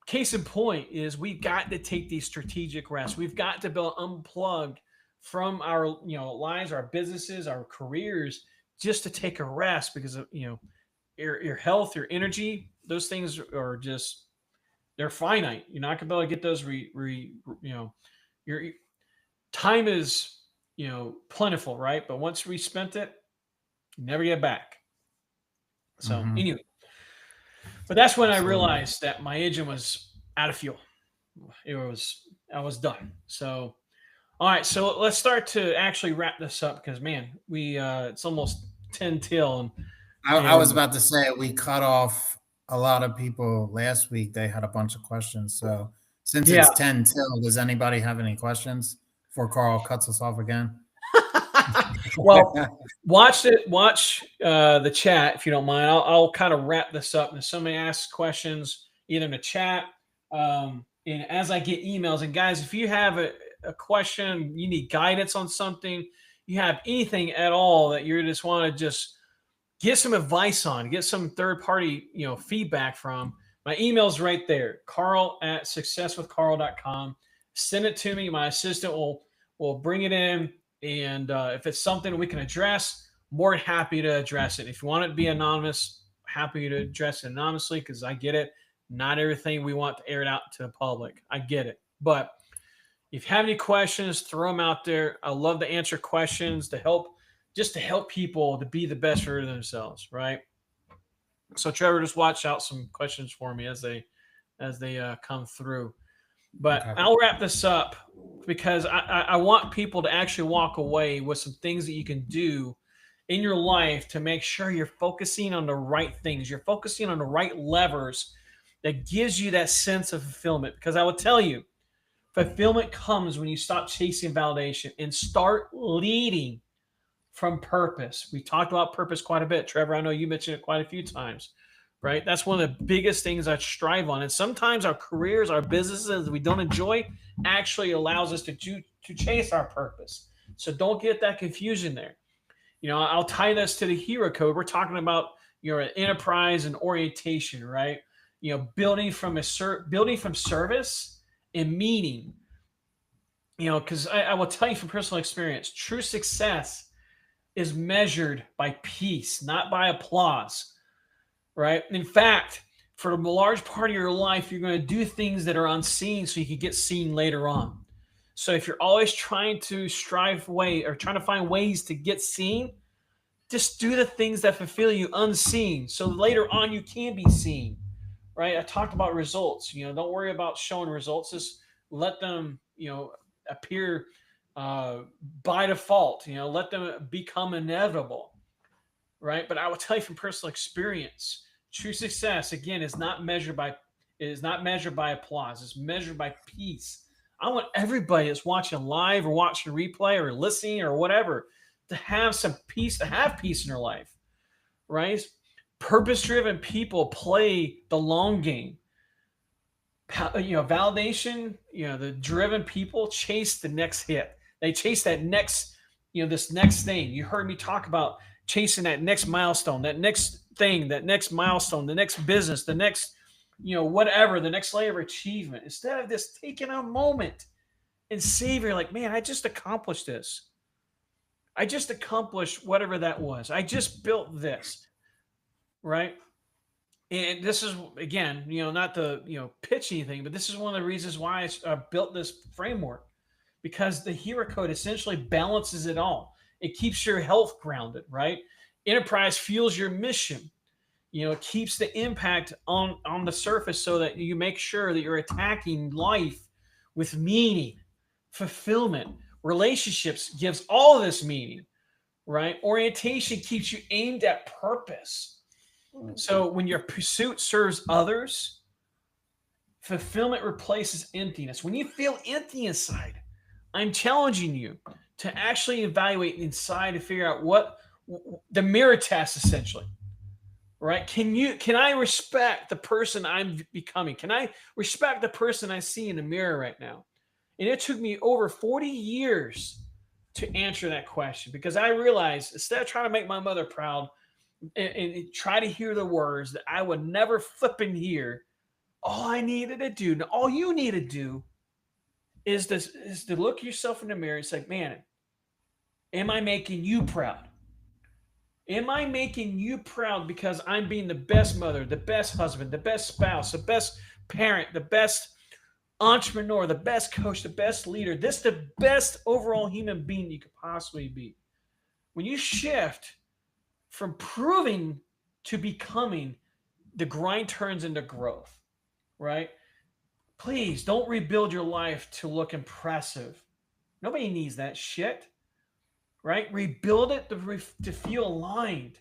case in point is we've got to take these strategic rests. We've got to be unplugged from our lives, our businesses, our careers, just to take a rest, because of your health, your energy. Those things are just, they're finite. You're not gonna be able to get those. Your time is plentiful, right? But once we spent it, you never get back. So anyway, but that's when I realized that my engine was out of fuel. I was done. So all right, so let's start to actually wrap this up, because man, we it's almost 10 till, and I was about to say we cut off a lot of people last week. They had a bunch of questions. So since it's 10 till, does anybody have any questions before Karl cuts us off again? Well, watch the chat if you don't mind. I'll kind of wrap this up. And if somebody asks questions, either in the chat, and as I get emails, and guys, if you have a question, you need guidance on something, you have anything at all that you just want to just get some advice on, get some third-party feedback from, my email's right there, Karl@successwithkarl.com. Send it to me. My assistant will bring it in, and if it's something we can address, more than happy to address it. If you want it to be anonymous, happy to address it anonymously, because I get it. Not everything we want to air it out to the public. I get it. But if you have any questions, throw them out there. I love to answer questions to help people to be the best version of themselves, right? So Trevor, just watch out some questions for me as they come through. But okay, I'll wrap this up, because I want people to actually walk away with some things that you can do in your life to make sure you're focusing on the right things. You're focusing on the right levers that gives you that sense of fulfillment. Because I will tell you, fulfillment comes when you stop chasing validation and start leading from purpose. We talked about purpose quite a bit. Trevor, I know you mentioned it quite a few times, right? That's one of the biggest things I strive on. And sometimes our careers, our businesses we don't enjoy actually allows us to chase our purpose. So don't get that confusion there. I'll tie this to the hero code. We're talking about an enterprise and orientation, right? Building from service and meaning. Because I will tell you from personal experience, true success is measured by peace, not by applause, right? In fact, for a large part of your life, you're going to do things that are unseen so you can get seen later on. So if you're always trying to trying to find ways to get seen, just do the things that fulfill you unseen, so later on you can be seen, right? I talked about results. Don't worry about showing results. Just let them, appear by default. Let them become inevitable, right? But I will tell you from personal experience, true success again is not measured by applause. It's measured by peace. I want everybody that's watching live or watching replay or listening or whatever to have some peace, to have peace in their life, right? Purpose-driven people play the long game. Validation, the driven people chase the next hit. They chase that next, this next thing. You heard me talk about chasing that next milestone, that next thing, that next milestone, the next business, the next, whatever, the next layer of achievement. Instead of just taking a moment and savoring, like, man, I just accomplished this. I just accomplished whatever that was. I just built this, right? And this is, again, not the, pitch anything, but this is one of the reasons why I built this framework, because the hero code essentially balances it all. It keeps your health grounded, right? Enterprise fuels your mission. It keeps the impact on the surface so that you make sure that you're attacking life with meaning, fulfillment. Relationships gives all of this meaning, right? Orientation keeps you aimed at purpose. So when your pursuit serves others, fulfillment replaces emptiness. When you feel empty inside, I'm challenging you to actually evaluate inside to figure out what the mirror test, essentially, right? Can I respect the person I'm becoming? Can I respect the person I see in the mirror right now? And it took me over 40 years to answer that question, because I realized, instead of trying to make my mother proud and try to hear the words that I would never flipping hear, all I needed to do, all you need to do is to look yourself in the mirror and say, man, am I making you proud? Am I making you proud because I'm being the best mother, the best husband, the best spouse, the best parent, the best entrepreneur, the best coach, the best leader, the best overall human being you could possibly be? When you shift from proving to becoming, the grind turns into growth, right? Please don't rebuild your life to look impressive. Nobody needs that shit, right? Rebuild it to feel aligned.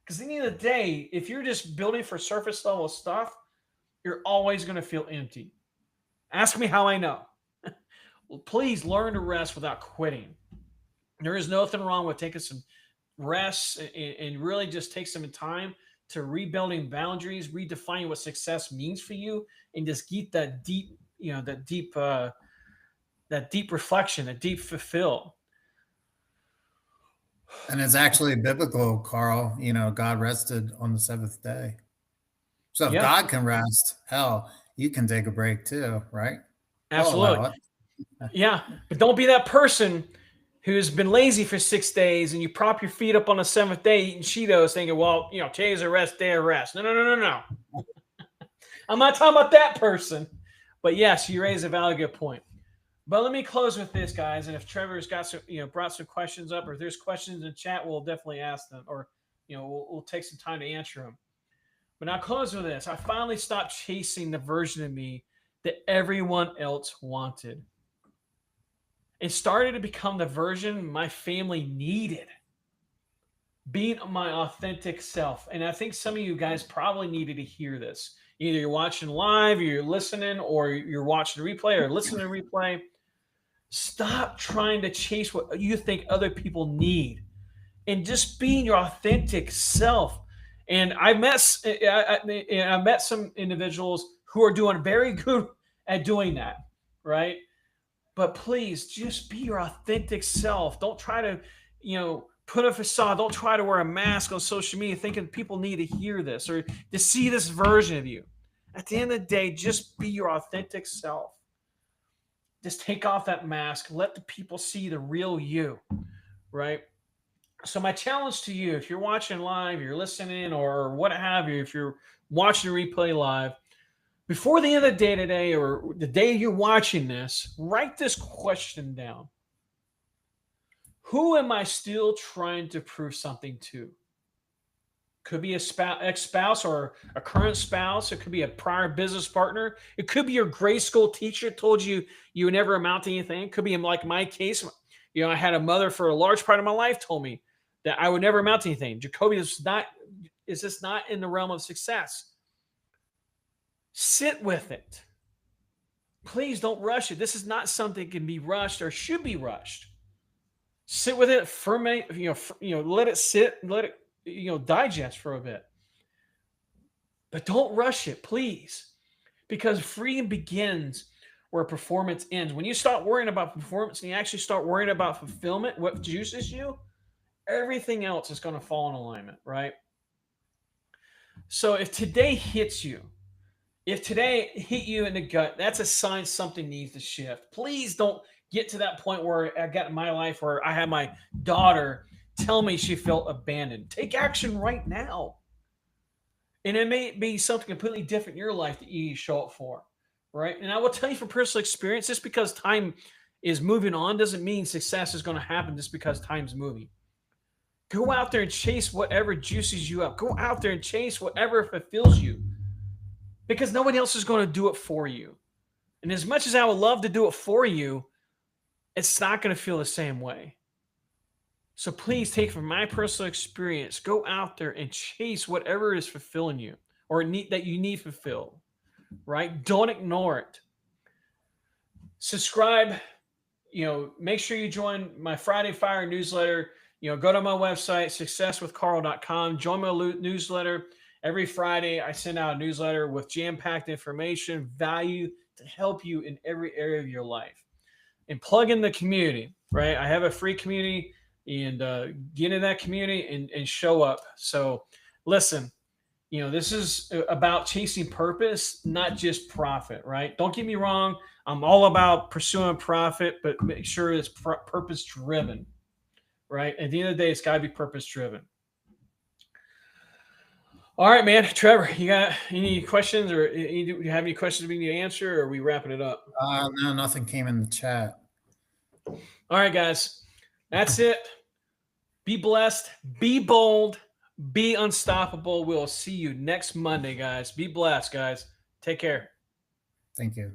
Because at the end of the day, if you're just building for surface level stuff, you're always going to feel empty. Ask me how I know. Well, please learn to rest without quitting. There is nothing wrong with taking some rest and really just take some time to rebuilding boundaries, redefining what success means for you, and just get that deep, that deep reflection, that deep fulfill. And it's actually biblical, Karl. God rested on the seventh day. So if God can rest, hell, you can take a break too, right? Absolutely. Yeah. But don't be that person who's been lazy for 6 days and you prop your feet up on the seventh day eating Cheetos thinking, well, today's a rest day of rest. No. I'm not talking about that person. But yes, you raise a valid good point. But let me close with this, guys. And if Trevor's got some, brought some questions up, or if there's questions in chat, we'll definitely ask them, or, we'll take some time to answer them. But I'll close with this. I finally stopped chasing the version of me that everyone else wanted. It started to become the version my family needed. Being my authentic self. And I think some of you guys probably needed to hear this. Either you're watching live, or you're listening, or you're watching the replay, or listening to the replay. Stop trying to chase what you think other people need, and just being your authentic self. And I met some individuals who are doing very good at doing that, right? But please just be your authentic self. Don't try to, put a facade. Don't try to wear a mask on social media thinking people need to hear this or to see this version of you. At the end of the day, just be your authentic self. Just take off that mask. Let the people see the real you, right? So my challenge to you, if you're watching live, you're listening, or what have you, if you're watching the replay live, before the end of the day today, or the day you're watching this, write this question down. Who am I still trying to prove something to? Could be a ex-spouse or a current spouse. It could be a prior business partner. It could be your grade school teacher told you you would never amount to anything. It could be like my case. I had a mother for a large part of my life told me that I would never amount to anything. Jacobi is just not in the realm of success. Sit with it. Please don't rush it. This is not something that can be rushed or should be rushed. Sit with it, ferment, let it sit, let it, digest for a bit. But don't rush it, please. Because freedom begins where performance ends. When you start worrying about performance and you actually start worrying about fulfillment, what juices you, everything else is going to fall in alignment, right? So if today hits you, if today hit you in the gut, that's a sign something needs to shift. Please don't get to that point where I got in my life where I had my daughter tell me she felt abandoned. Take action right now. And it may be something completely different in your life that you show up for, right? And I will tell you from personal experience, just because time is moving on doesn't mean success is going to happen just because time's moving. Go out there and chase whatever juices you up. Go out there and chase whatever fulfills you, because nobody else is going to do it for you. And as much as I would love to do it for you, it's not going to feel the same way. So please take from my personal experience, go out there and chase whatever is fulfilling you or that you need fulfilled, right? Don't ignore it. Subscribe, make sure you join my Friday Fire newsletter. Go to my website, successwithkarl.com, join my newsletter. Every Friday, I send out a newsletter with jam-packed information, value to help you in every area of your life. And plug in the community, right? I have a free community, and get in that community and show up. So listen, this is about chasing purpose, not just profit, right? Don't get me wrong. I'm all about pursuing profit, but make sure it's purpose driven, right? At the end of the day, it's got to be purpose driven. All right, man. Trevor, you got any questions, or do you have any questions we need to answer, or are we wrapping it up? No, nothing came in the chat. All right, guys. That's it. Be blessed. Be bold. Be unstoppable. We'll see you next Monday, guys. Be blessed, guys. Take care. Thank you.